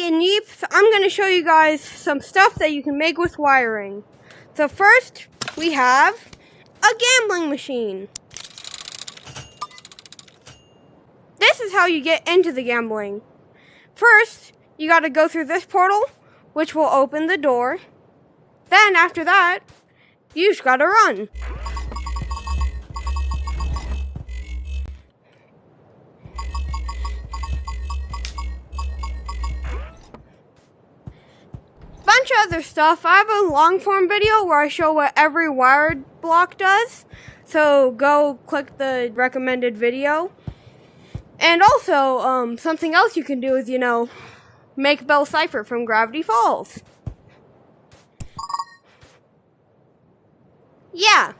in Yeeps, I'm going to show you guys some stuff that you can make with wiring. So first, we have a gambling machine. This is how you get into the gambling. First, you got to go through this portal, which will open the door. Then after that, you just got to run. Bunch of other stuff. I have a long form video where I show what every wired block does. So go click the recommended video. And also, something else you can do is, make Bell Cipher from Gravity Falls. Yeah.